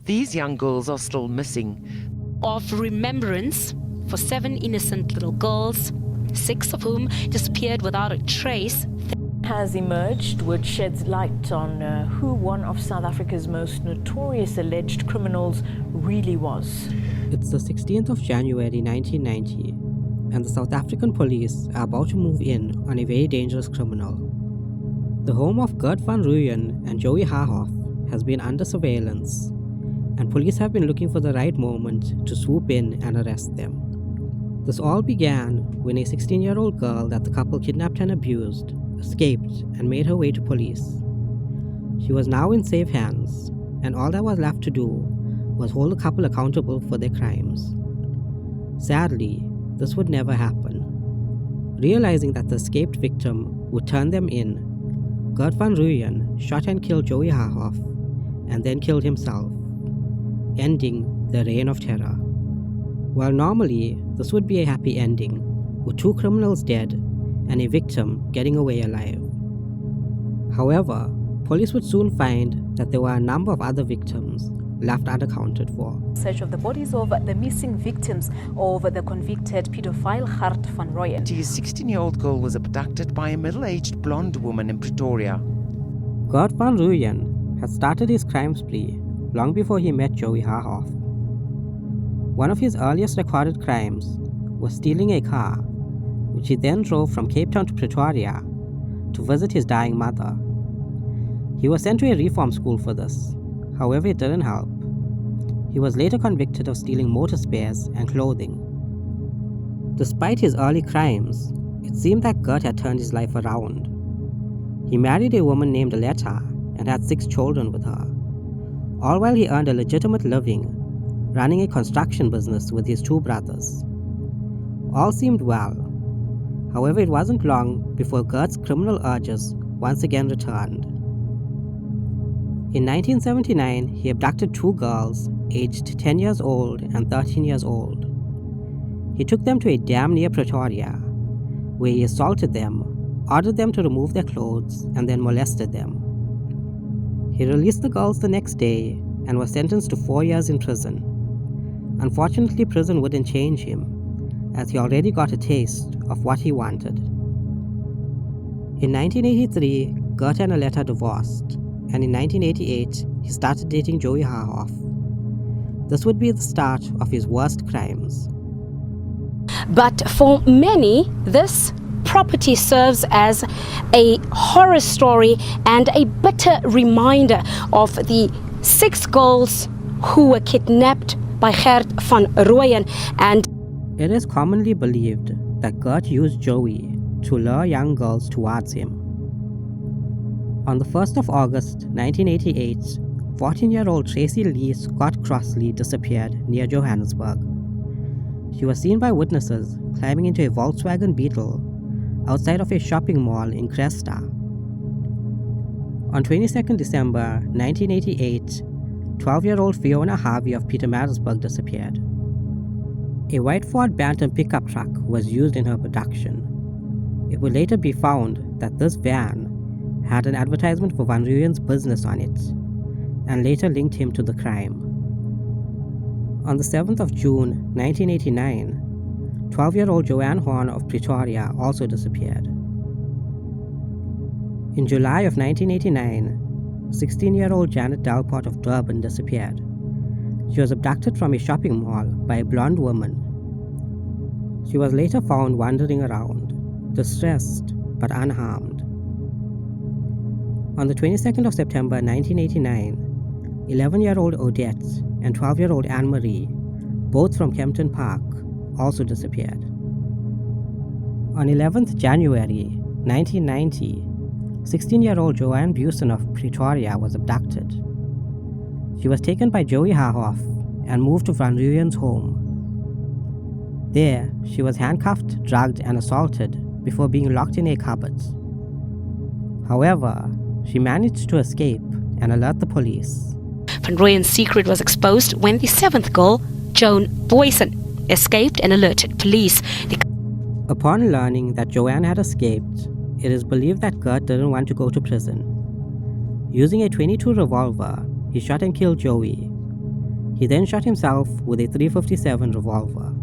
These young girls are still missing. Of remembrance for 7 innocent little girls, 6 of whom disappeared without a trace. Has emerged, which sheds light on who one of South Africa's most notorious alleged criminals really was. It's the 16th of January 1990, and the South African police are about to move in on a very dangerous criminal. The home of Gert Van Rooyen and Joey Harhoff has been under surveillance, and police have been looking for the right moment to swoop in and arrest them. This all began when a 16-year-old girl that the couple kidnapped and abused escaped and made her way to police. She was now in safe hands, and all that was left to do was hold the couple accountable for their crimes. Sadly, this would never happen. Realizing that the escaped victim would turn them in, Gert Van Rooyen shot and killed Joey Harhoff and then killed himself, ending the reign of terror. While normally this would be a happy ending, with 2 criminals dead and a victim getting away alive. However, police would soon find that there were a number of other victims left unaccounted for. Search of the bodies of the missing victims of the convicted pedophile Gert Van Rooyen. A 16-year-old girl was abducted by a middle-aged blonde woman in Pretoria. Gert Van Rooyen had started his crime spree long before he met Joey Harhoff. One of his earliest recorded crimes was stealing a car, which he then drove from Cape Town to Pretoria to visit his dying mother. He was sent to a reform school for this. However, it didn't help. He was later convicted of stealing motor spares and clothing. Despite his early crimes, it seemed that Gert had turned his life around. He married a woman named Aletta and had 6 children with her, all while he earned a legitimate living running a construction business with his 2 brothers. All seemed well. However, it wasn't long before Gert's criminal urges once again returned. In 1979, he abducted 2 girls aged 10 years old and 13 years old. He took them to a dam near Pretoria, where he assaulted them, ordered them to remove their clothes, and then molested them. He released the girls the next day and was sentenced to 4 years in prison. Unfortunately, prison wouldn't change him, as he already got a taste of what he wanted. In 1983, Gert and Aletta divorced, and in 1988, he started dating Joey Harhoff. This would be the start of his worst crimes. But for many, this property serves as a horror story and a bitter reminder of the 6 girls who were kidnapped by Gert Van Rooyen. And it is commonly believed that Gert used Joey to lure young girls towards him. On the 1st of August 1988, 14-year-old Tracy Lee Scott Crossley disappeared near Johannesburg. She was seen by witnesses climbing into a Volkswagen Beetle outside of a shopping mall in Cresta. On 22nd December 1988, 12-year-old Fiona Harvey of Pietermaritzburg disappeared. A white Ford Bantam pickup truck was used in her abduction. It would later be found that this van had an advertisement for Van Rooyen's business on it, and later linked him to the crime. On the 7th of June 1989, 12-year-old Joanne Horn of Pretoria also disappeared. In July of 1989, 16-year-old Janet Delport of Durban disappeared. She was abducted from a shopping mall by a blonde woman. She was later found wandering around, distressed but unharmed. On the 22nd of September 1989, 11-year-old Odette and 12-year-old Anne-Marie, both from Kempton Park, also disappeared. On 11th January 1990, 16-year-old Joanne Busen of Pretoria was abducted. She was taken by Joey Harhoff and moved to Van Rooyen's home. There, she was handcuffed, drugged, and assaulted before being locked in a cupboard. However, she managed to escape and alert the police. Van Rooyen's secret was exposed when the 7th girl, Joan Boysen, escaped and alerted police. Upon learning that Joanne had escaped, it is believed that Gert didn't want to go to prison. Using a .22 revolver, he shot and killed Joey, He then shot himself with a .357 revolver.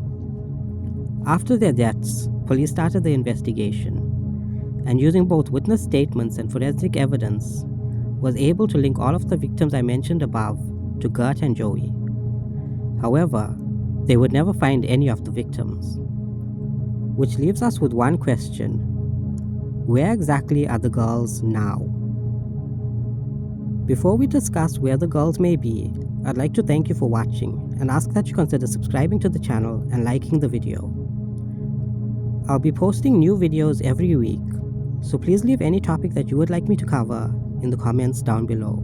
After their deaths, police started the investigation, and using both witness statements and forensic evidence, was able to link all of the victims I mentioned above to Gert and Joey. However, they would never find any of the victims. Which leaves us with one question: where exactly are the girls now? Before we discuss where the girls may be, I'd like to thank you for watching and ask that you consider subscribing to the channel and liking the video. I'll be posting new videos every week, so please leave any topic that you would like me to cover in the comments down below.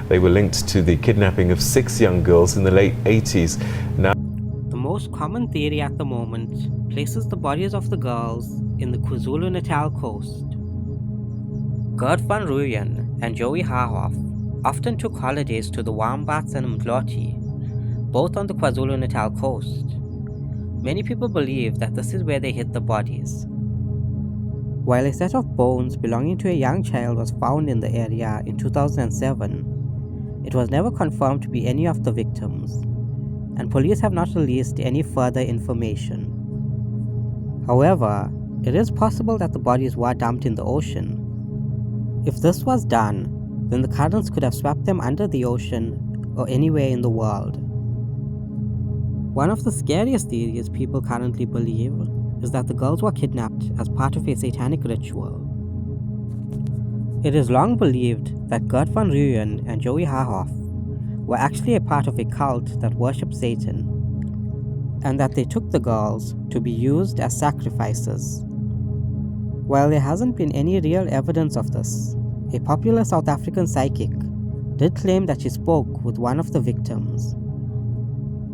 They were linked to the kidnapping of 6 young girls in the late 80s. Now, the most common theory at the moment places the bodies of the girls in the KwaZulu-Natal coast. Gert Van Rooyen and Joey Harhoff often took holidays to the Wombats and Mdloti, both on the KwaZulu-Natal coast. Many people believe that this is where they hid the bodies. While a set of bones belonging to a young child was found in the area in 2007, it was never confirmed to be any of the victims, and police have not released any further information. However, it is possible that the bodies were dumped in the ocean. If this was done, then the currents could have swept them under the ocean or anywhere in the world. One of the scariest theories people currently believe is that the girls were kidnapped as part of a satanic ritual. It is long believed that Gert Van Rooyen and Joey Harhoff were actually a part of a cult that worshipped Satan, and that they took the girls to be used as sacrifices. While there hasn't been any real evidence of this, a popular South African psychic did claim that she spoke with one of the victims.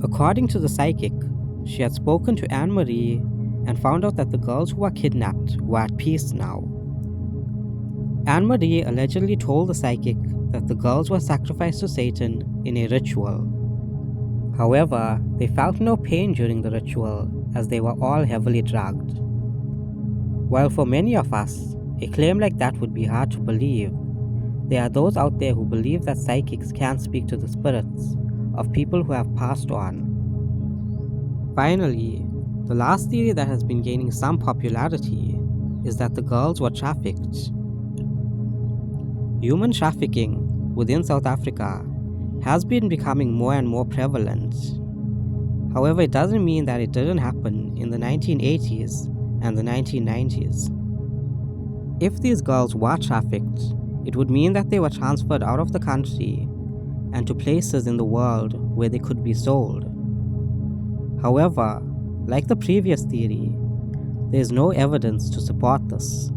According to the psychic, she had spoken to Anne-Marie and found out that the girls who were kidnapped were at peace now. Anne-Marie allegedly told the psychic that the girls were sacrificed to Satan in a ritual. However, they felt no pain during the ritual as they were all heavily drugged. While for many of us, a claim like that would be hard to believe, there are those out there who believe that psychics can speak to the spirits of people who have passed on. Finally, the last theory that has been gaining some popularity is that the girls were trafficked. Human trafficking within South Africa has been becoming more and more prevalent. However, it doesn't mean that it didn't happen in the 1980s and the 1990s. If these girls were trafficked, it would mean that they were transferred out of the country and to places in the world where they could be sold. However, like the previous theory, there is no evidence to support this.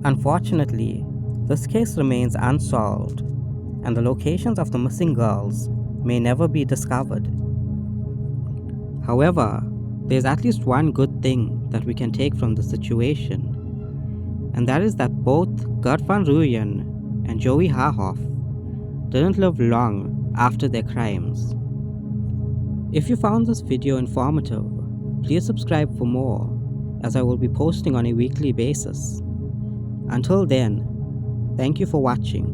Unfortunately, this case remains unsolved, and the locations of the missing girls may never be discovered. However, there is at least one good thing that we can take from the situation, and that is that both Gert Van Rooyen and Joey Harhoff didn't live long after their crimes. If you found this video informative, please subscribe for more, as I will be posting on a weekly basis. Until then, thank you for watching.